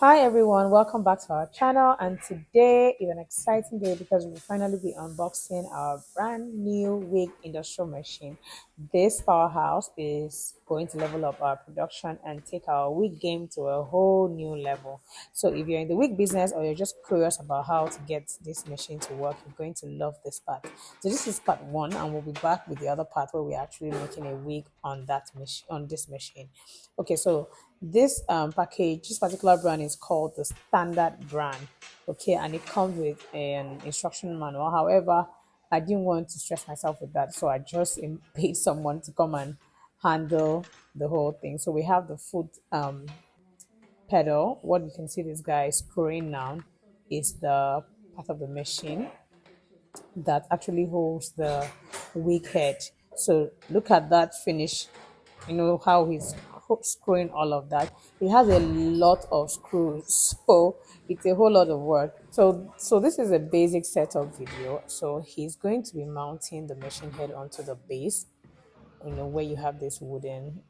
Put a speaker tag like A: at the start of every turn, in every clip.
A: Hi everyone, welcome back to our channel. And today is an exciting day because we'll finally be unboxing our brand new wig industrial machine. This powerhouse is going to level up our production and take our wig game to a whole new level. So if you're in the wig business or you're just curious about how to get this machine to work, you're going to love this part. So this is part one, and we'll be back with the other part where we're actually making a wig on that machine, on this machine. Okay, so this package, this particular brand is called the Standard brand. Okay, and it comes with an instruction manual. However, I didn't want to stress myself with that, so I just paid someone to come and handle the whole thing. So we have the foot pedal. What you can see this guy screwing now is the part of the machine that actually holds the wig head. So look at that finish. You know how he's screwing all of that. He has a lot of screws, so it's a whole lot of work. So this is a basic setup video. So he's going to be mounting the machine head onto the base, where you have this wooden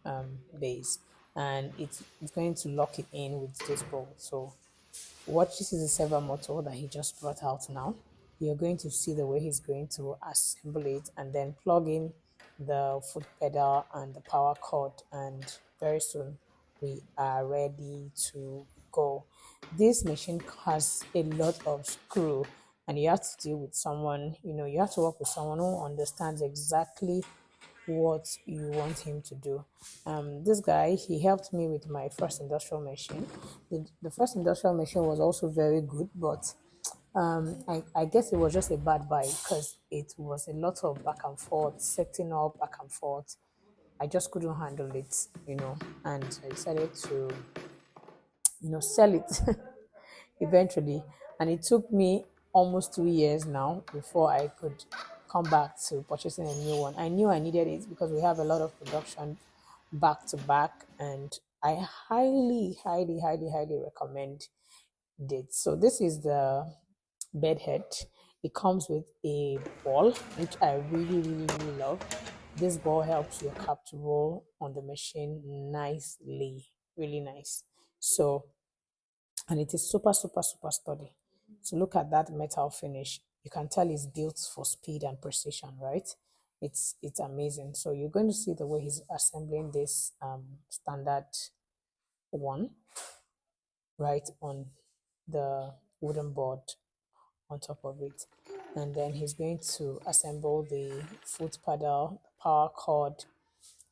A: base, and it's going to lock it in with this bolt. So watch, this is a servo motor that he just brought out now. You're going to see the way he's going to assemble it and then plug in the foot pedal and the power cord, and very soon we are ready to go. This machine has a lot of screw, and you have to deal with someone, you have to work with someone who understands exactly what you want him to do. This guy, he helped me with my first industrial machine. The first industrial machine was also very good, but I guess it was just a bad buy because it was a lot of back and forth, setting up back and forth. I just couldn't handle it, and I decided to, sell it eventually. And it took me almost 2 years now before I could come back to purchasing a new one. I knew I needed it because we have a lot of production back to back, and I highly, highly, highly, highly recommend it. So this is the bed head. It comes with a ball, which I really, really, really love. This ball helps your cap to roll on the machine nicely, really nice. So, and it is super, super, super sturdy. So look at that metal finish. You can tell it's built for speed and precision, right? It's amazing. So you're going to see the way he's assembling this standard one right on the wooden board on top of it, and then he's going to assemble the foot pedal, the power cord,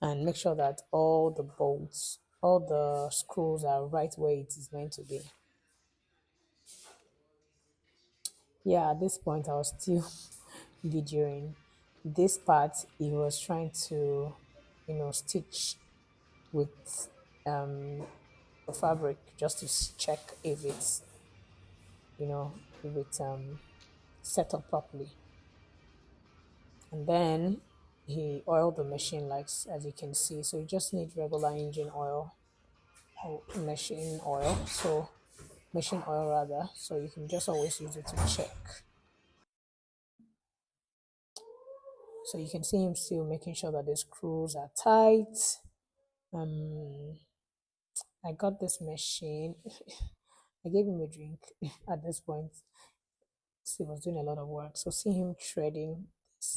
A: and make sure that all the bolts, all the screws are right where it is meant to be. Yeah, at this point I was still videoing this part. He was trying to, stitch with the fabric just to check if it's, if it's set up properly. And then he oiled the machine, like as you can see. So you just need regular engine oil, or machine oil, so machine oil rather, so you can just always use it to check. So you can see him still making sure that the screws are tight. um I got this machine. I gave him a drink at this point. He was doing a lot of work, so see him threading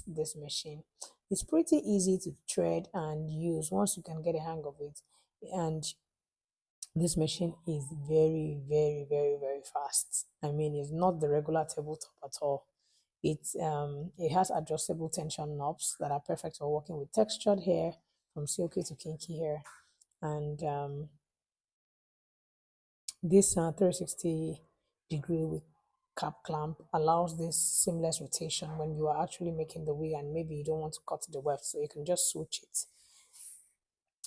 A: this machine. It's pretty easy to thread and use once you can get a hang of it. And this machine is very, very, very, very fast. I mean, it's not the regular tabletop at all. It has adjustable tension knobs that are perfect for working with textured hair, from silky to kinky hair. And this 360-degree with cap clamp allows this seamless rotation when you are actually making the wig and maybe you don't want to cut the weft, so you can just switch it.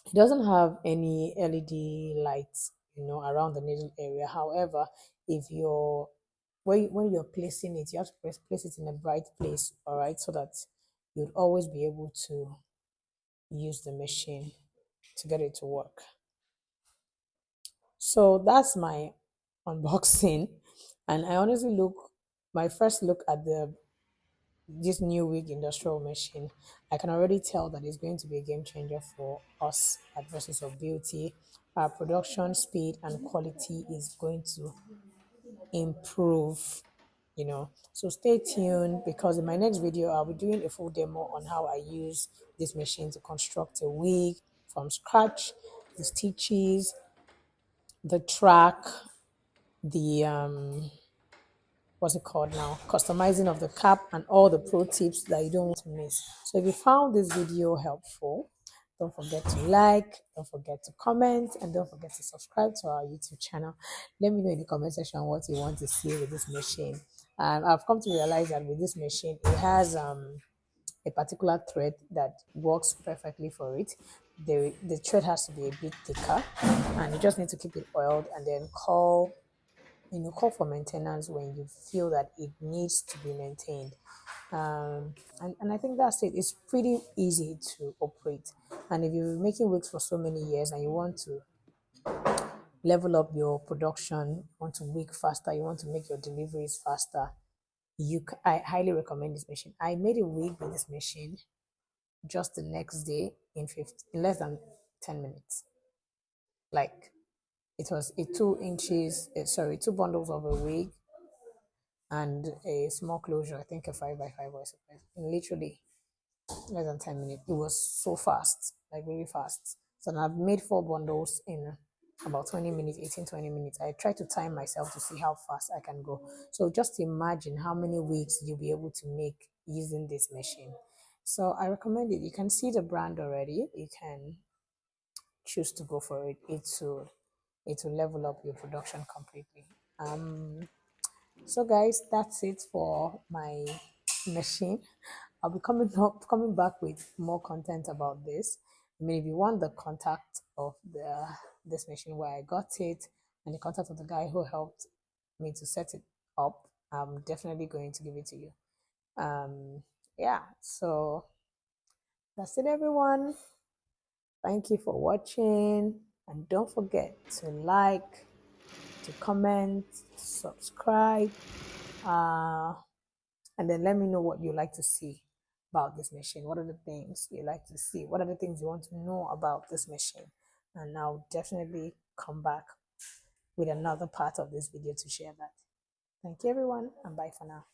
A: It doesn't have any LED lights, around the needle area. However, if you're when you're placing it, you have to place it in a bright place, all right, so that you'd always be able to use the machine to get it to work. So that's my unboxing, and I honestly look my first look at this new wig industrial machine. I can already tell that it's going to be a game changer for us at Versus of Beauty. our production speed and quality is going to improve, So stay tuned, because in my next video I'll be doing a full demo on how I use this machine to construct a wig from scratch, the stitches, the track, the what's it called now, customizing of the cap, and all the pro tips that you don't want to miss. So if you found this video helpful, don't forget to like, don't forget to comment, and don't forget to subscribe to our YouTube channel. Let me know in the comment section what you want to see with this machine. I've come to realize that with this machine, it has a particular thread that works perfectly for it. The thread has to be a bit thicker, and you just need to keep it oiled and then call for maintenance when you feel that it needs to be maintained. And I think that's it. It's pretty easy to operate. And if you're making wigs for so many years and you want to level up your production, you want to wig faster, you want to make your deliveries faster, I highly recommend this machine. I made a wig with this machine just the next day in less than 10 minutes. Like, it was a 2 bundles of a wig and a small closure, I think a 5x5 or something. Literally less than 10 minutes. It was so fast, like really fast. So now I've made 4 bundles in about 20 minutes, 18, 20 minutes. I try to time myself to see how fast I can go. So just imagine how many wigs you'll be able to make using this machine. So I recommend it. You can see the brand already. You can choose to go for it. It will level up your production completely. So guys, that's it for my machine. I'll be coming back with more content about this. I mean, if you want the contact of this machine, where I got it, and the contact of the guy who helped me to set it up, I'm definitely going to give it to you. Yeah, so that's it, everyone. Thank you for watching, and don't forget to like, to comment, to subscribe, and then let me know what you like to see about this machine. What are the things you like to see? What are the things you want to know about this machine? And I'll definitely come back with another part of this video to share that. Thank you, everyone, and bye for now.